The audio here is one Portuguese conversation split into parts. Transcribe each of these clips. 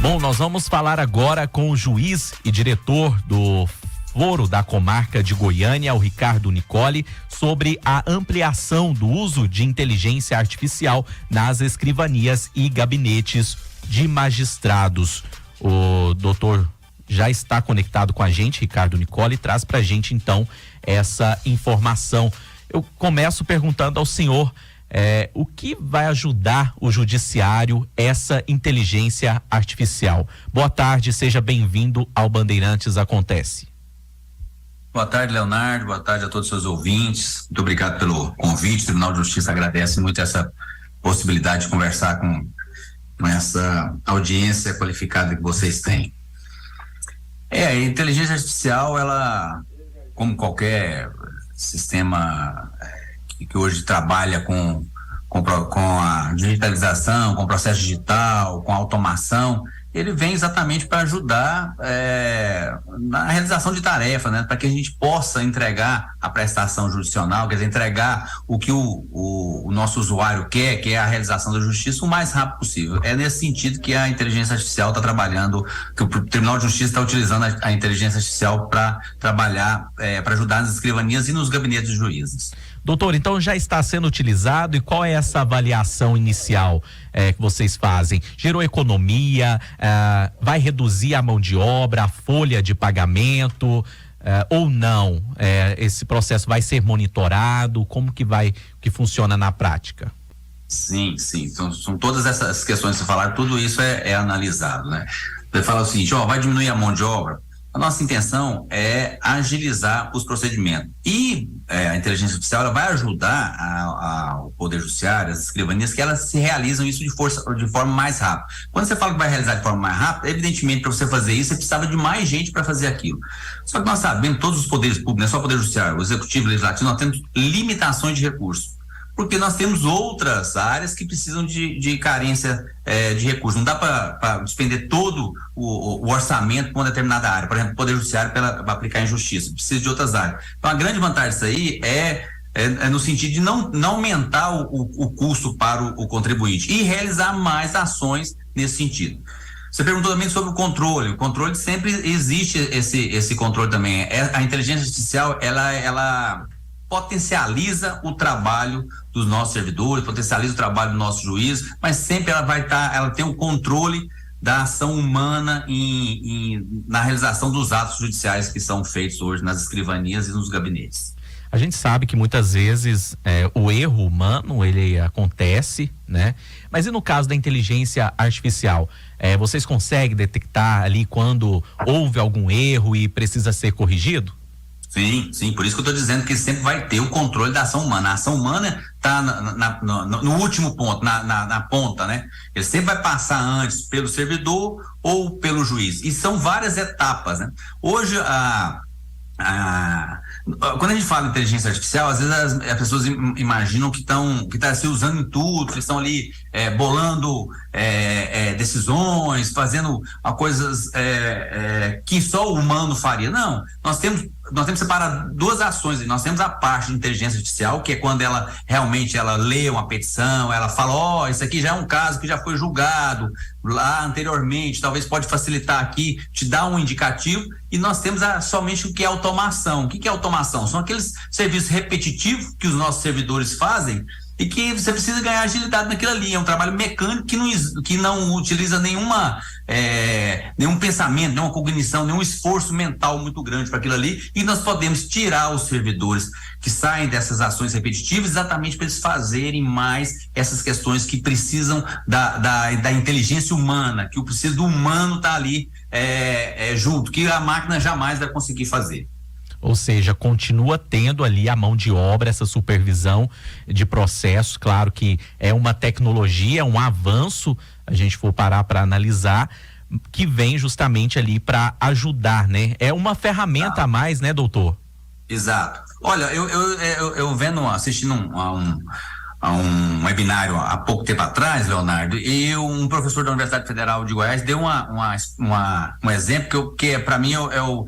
Bom, nós vamos falar agora com o juiz e diretor do Foro da Comarca de Goiânia, o Ricardo Nicoli, sobre a ampliação do uso de inteligência artificial nas escrivanias e gabinetes de magistrados. O doutor já está conectado com a gente, Ricardo Nicoli, traz pra gente então essa informação. Eu começo perguntando ao senhor o que vai ajudar o judiciário essa inteligência artificial. Boa tarde, seja bem-vindo ao Bandeirantes Acontece. Boa tarde, Leonardo, boa tarde a todos os seus ouvintes, muito obrigado pelo convite. O Tribunal de Justiça agradece muito essa possibilidade de conversar com essa audiência qualificada que vocês têm. A inteligência artificial, ela, como qualquer sistema que hoje trabalha com a digitalização, com o processo digital, com a automação, ele vem exatamente para ajudar na realização de tarefa, né? Para que a gente possa entregar a prestação jurisdicional, quer dizer, entregar o que o nosso usuário quer, que é a realização da justiça, o mais rápido possível. É nesse sentido que a inteligência artificial está trabalhando, que o Tribunal de Justiça está utilizando a inteligência artificial para trabalhar, para ajudar nas escrivanias e nos gabinetes de juízes. Doutor, então já está sendo utilizado, e qual é essa avaliação inicial que vocês fazem? Gerou economia? Vai reduzir a mão de obra, a folha de pagamento ou não? Esse processo vai ser monitorado? Como que funciona na prática? Sim. São todas essas questões que você falaram, tudo isso é analisado, né? Você fala o seguinte, vai diminuir a mão de obra? A nossa intenção é agilizar os procedimentos. E a inteligência artificial ela vai ajudar o Poder Judiciário, as escrivanias, que elas se realizam isso de forma mais rápida. Quando você fala que vai realizar de forma mais rápida, evidentemente, para você fazer isso, você precisava de mais gente para fazer aquilo. Só que nós sabemos, todos os poderes públicos, não é só o Poder Judiciário, o Executivo, o Legislativo, nós temos limitações de recursos. Porque nós temos outras áreas que precisam de carência de recursos. Não dá para despender todo o orçamento para uma determinada área. Por exemplo, o Poder Judiciário para aplicar em justiça. Precisa de outras áreas. Então, a grande vantagem disso aí é no sentido de não aumentar o custo para o contribuinte e realizar mais ações nesse sentido. Você perguntou também sobre o controle. O controle sempre existe, esse controle também. A inteligência artificial, ela potencializa o trabalho dos nossos servidores, potencializa o trabalho do nosso juiz, mas sempre ela tem o controle da ação humana na realização dos atos judiciais que são feitos hoje nas escrivanias e nos gabinetes. A gente sabe que muitas vezes o erro humano, ele acontece, né? Mas e no caso da inteligência artificial, vocês conseguem detectar ali quando houve algum erro e precisa ser corrigido? Sim, por isso que eu estou dizendo que sempre vai ter o controle da ação humana. A ação humana está no último ponto, na ponta, né? Ele sempre vai passar antes pelo servidor ou pelo juiz. E são várias etapas, né? Hoje, quando a gente fala em inteligência artificial, às vezes as pessoas imaginam que está se usando em tudo, que estão ali bolando decisões, fazendo coisas que só o humano faria. Não, nós temos que separar duas ações. Nós temos a parte de inteligência artificial, que é quando ela realmente lê uma petição, ela fala, isso aqui já é um caso que já foi julgado lá anteriormente, talvez pode facilitar aqui, te dá um indicativo. E nós temos somente o que é automação. O que é automação? São aqueles serviços repetitivos que os nossos servidores fazem e que você precisa ganhar agilidade naquilo ali. É um trabalho mecânico que não utiliza nenhum pensamento, nenhuma cognição, nenhum esforço mental muito grande para aquilo ali, e nós podemos tirar os servidores que saem dessas ações repetitivas exatamente para eles fazerem mais essas questões que precisam da inteligência humana, que o preciso do humano estar ali junto, que a máquina jamais vai conseguir fazer. Ou seja, continua tendo ali a mão de obra, essa supervisão de processos. Claro que é uma tecnologia, um avanço, a gente for parar para analisar, que vem justamente ali para ajudar, né? É uma ferramenta a mais, né, doutor? Exato. Olha, eu assistindo a um webinário há pouco tempo atrás, Leonardo, e um professor da Universidade Federal de Goiás deu um exemplo que para mim é o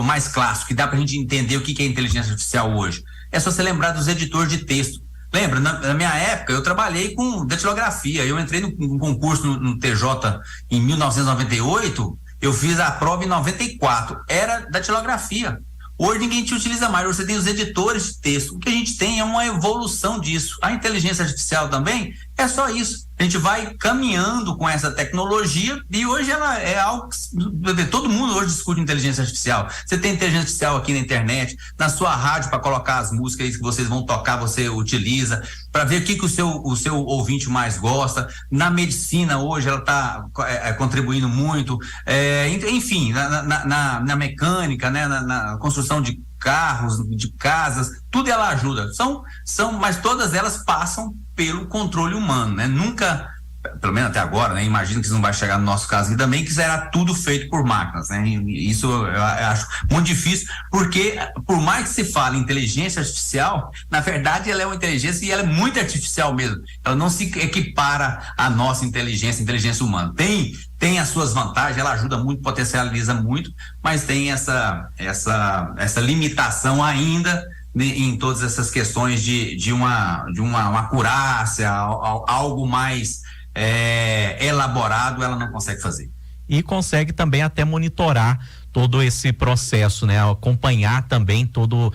mais clássico, que dá para a gente entender o que é inteligência artificial hoje. É só você lembrar dos editores de texto. Lembra, na minha época eu trabalhei com datilografia, eu entrei num concurso no TJ em 1998, eu fiz a prova em 94, era datilografia. Hoje ninguém te utiliza mais, hoje você tem os editores de texto. O que a gente tem é uma evolução disso. A inteligência artificial também é só isso. A gente vai caminhando com essa tecnologia e hoje ela é algo que todo mundo hoje discute inteligência artificial. Você tem inteligência artificial aqui na internet, na sua rádio para colocar as músicas que vocês vão tocar, você utiliza, para ver o que o seu ouvinte mais gosta. Na medicina hoje ela está contribuindo muito, enfim, na mecânica, né, na construção de carros, de casas, tudo ela ajuda. Mas todas elas passam pelo controle humano, né? Nunca, pelo menos até agora, né? Imagino que isso não vai chegar no nosso caso aqui também, que será tudo feito por máquinas, né? E isso eu acho muito difícil, porque por mais que se fale inteligência artificial, na verdade ela é uma inteligência e ela é muito artificial mesmo. Ela não se equipara à nossa inteligência humana. Tem as suas vantagens, ela ajuda muito, potencializa muito, mas tem essa limitação ainda em todas essas questões de uma acurácia, algo mais elaborado, ela não consegue fazer. E consegue também até monitorar todo esse processo, né? Acompanhar também todo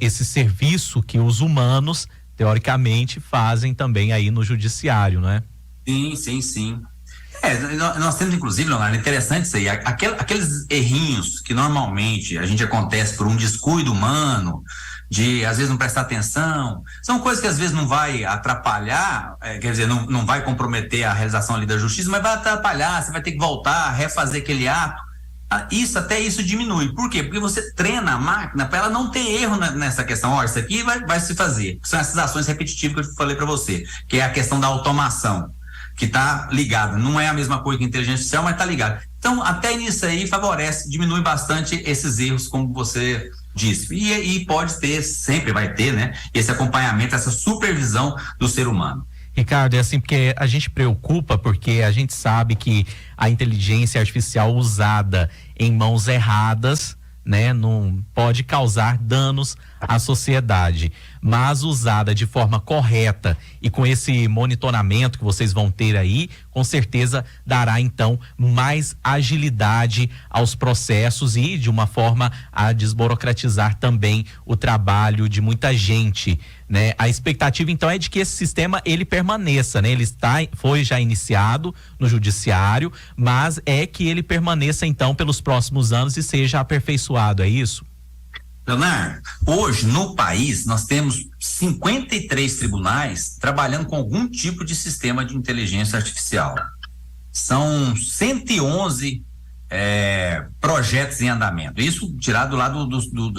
esse serviço que os humanos, teoricamente, fazem também aí no judiciário, não é? Sim. Nós temos, inclusive, Leonardo, interessante isso aí, aqueles errinhos que normalmente a gente acontece por um descuido humano, de às vezes não prestar atenção, são coisas que às vezes não vai atrapalhar, quer dizer, não vai comprometer a realização ali da justiça, mas vai atrapalhar, você vai ter que voltar, refazer aquele ato. Até isso diminui. Por quê? Porque você treina a máquina para ela não ter erro nessa questão. Isso aqui vai se fazer. São essas ações repetitivas que eu falei para você, que é a questão da automação, que está ligada. Não é a mesma coisa que inteligência artificial, mas está ligada. Então, até nisso aí favorece, diminui bastante esses erros, como você disse. E pode ter, sempre vai ter, né? Esse acompanhamento, essa supervisão do ser humano. Ricardo, é assim, porque a gente preocupa, porque a gente sabe que a inteligência artificial usada em mãos erradas, né, não pode causar danos à sociedade, mas usada de forma correta e com esse monitoramento que vocês vão ter aí, com certeza dará então mais agilidade aos processos e de uma forma a desburocratizar também o trabalho de muita gente, né? A expectativa então é de que esse sistema ele permaneça, né? Ele foi já iniciado no judiciário, mas é que ele permaneça então pelos próximos anos e seja aperfeiçoado, é isso? Leonardo, hoje no país nós temos 53 tribunais trabalhando com algum tipo de sistema de inteligência artificial. São 111 projetos em andamento. Isso tirado lá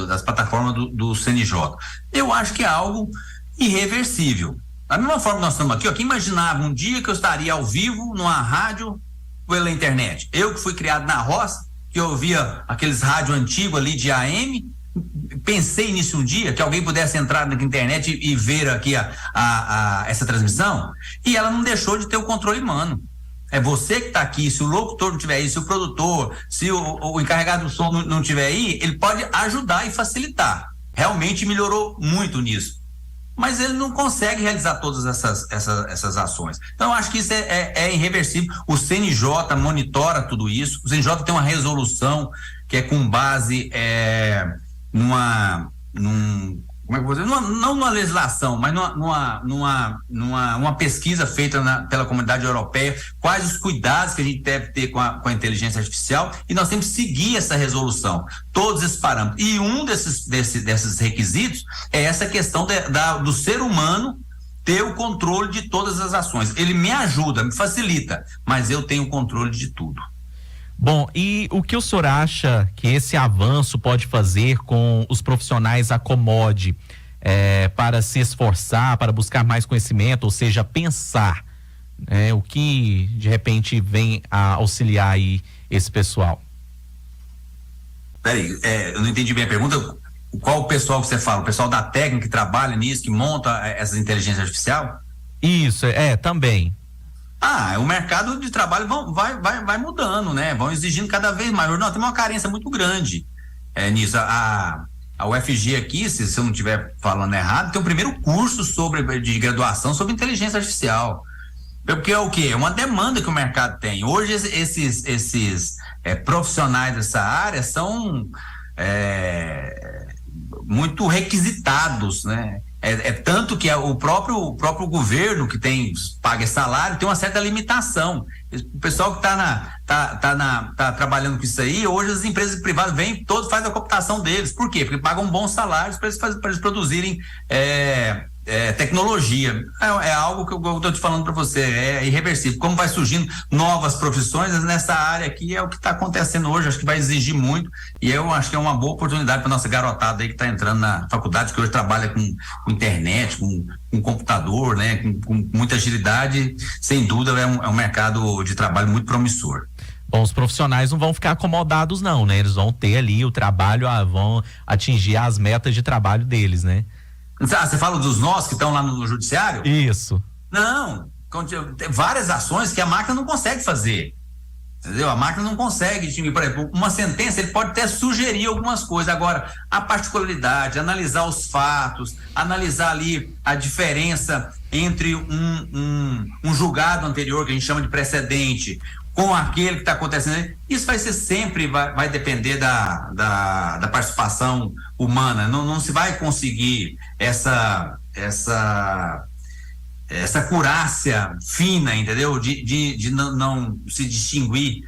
das plataformas do CNJ. Eu acho que é algo irreversível. Da mesma forma que nós estamos aqui, quem imaginava um dia que eu estaria ao vivo numa rádio pela internet? Eu que fui criado na roça, que eu ouvia aqueles rádios antigos ali de AM, pensei nisso um dia, que alguém pudesse entrar na internet e ver aqui essa transmissão, e ela não deixou de ter o controle humano. É você que está aqui, se o locutor não tiver aí, se o produtor, se o encarregado do som não tiver aí, ele pode ajudar e facilitar. Realmente melhorou muito nisso. Mas ele não consegue realizar todas essas ações. Então, eu acho que isso é irreversível. O CNJ monitora tudo isso. O CNJ tem uma resolução que é com base como é que eu vou dizer? Não numa legislação, mas numa pesquisa feita pela comunidade europeia, quais os cuidados que a gente deve ter com a inteligência artificial, e nós temos que seguir essa resolução, todos esses parâmetros. E um desses requisitos é essa questão do ser humano ter o controle de todas as ações. Ele me ajuda, me facilita, mas eu tenho o controle de tudo. Bom, e o que o senhor acha que esse avanço pode fazer com os profissionais acomode para se esforçar, para buscar mais conhecimento, ou seja, pensar, o que de repente vem a auxiliar aí esse pessoal? Peraí, eu não entendi bem a pergunta. Qual o pessoal que você fala? O pessoal da técnica que trabalha nisso, que monta essas inteligências artificiais? Isso, também. O mercado de trabalho vai mudando, né? Vão exigindo cada vez mais. Nós temos uma carência muito grande nisso. A UFG aqui, se eu não estiver falando errado, tem o primeiro curso de graduação sobre inteligência artificial. Porque é o quê? É uma demanda que o mercado tem. Hoje esses profissionais dessa área são muito requisitados, né? Tanto que o próprio governo que paga esse salário tem uma certa limitação. O pessoal que tá trabalhando com isso aí, hoje as empresas privadas vêm, todos fazem a computação deles. Por quê? Porque pagam bons salários para eles produzirem tecnologia. É algo que eu estou te falando para você, é irreversível. Como vai surgindo novas profissões nessa área aqui, é o que está acontecendo hoje. Acho que vai exigir muito, e eu acho que é uma boa oportunidade para nossa garotada aí que está entrando na faculdade, que hoje trabalha com internet, com computador, né, com muita agilidade. Sem dúvida é um mercado de trabalho muito promissor. Bom, os profissionais não vão ficar acomodados não, né? Eles vão ter ali o trabalho, vão atingir as metas de trabalho deles, né? Você fala dos nós que estão lá no judiciário? Isso. Não, tem várias ações que a máquina não consegue fazer, entendeu? A máquina não consegue, por exemplo, uma sentença, ele pode até sugerir algumas coisas, agora a particularidade, analisar os fatos, analisar ali a diferença entre um julgado anterior, que a gente chama de precedente, com aquele que está acontecendo, isso vai ser sempre, vai depender da participação humana. Não se vai conseguir essa acurácia fina, entendeu? De não se distinguir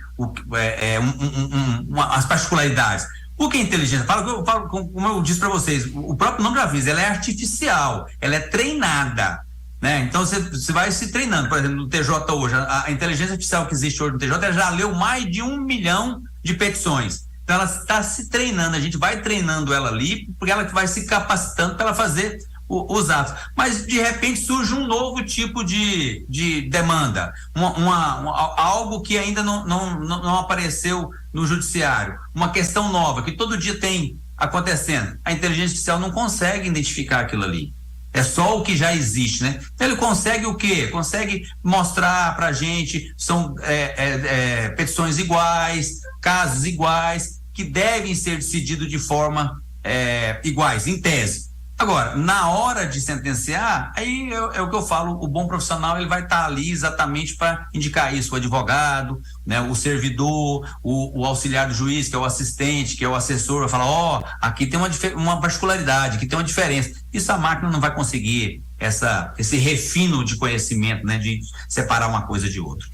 as particularidades. O que é inteligência? Como eu disse para vocês, o próprio nome já avisa, ela é artificial, ela é treinada, né? Então você vai se treinando. Por exemplo, no TJ hoje, a inteligência artificial que existe hoje no TJ, ela já leu mais de 1 milhão de petições. Então ela está se treinando, a gente vai treinando ela ali, porque ela vai se capacitando para ela fazer os atos. Mas de repente surge um novo tipo de demanda, algo que ainda não apareceu no judiciário, uma questão nova que todo dia tem acontecendo. A inteligência artificial não consegue identificar aquilo ali. É só o que já existe, né? Então ele consegue o quê? Consegue mostrar pra gente, são petições iguais, casos iguais, que devem ser decididos de forma iguais, em tese. Agora, na hora de sentenciar, aí é o que eu falo, o bom profissional ele vai estar ali exatamente para indicar isso, o advogado, né, o servidor, o auxiliar do juiz, que é o assistente, que é o assessor, vai falar, aqui tem uma particularidade, aqui tem uma diferença. Isso a máquina não vai conseguir esse refino de conhecimento, né, de separar uma coisa de outra.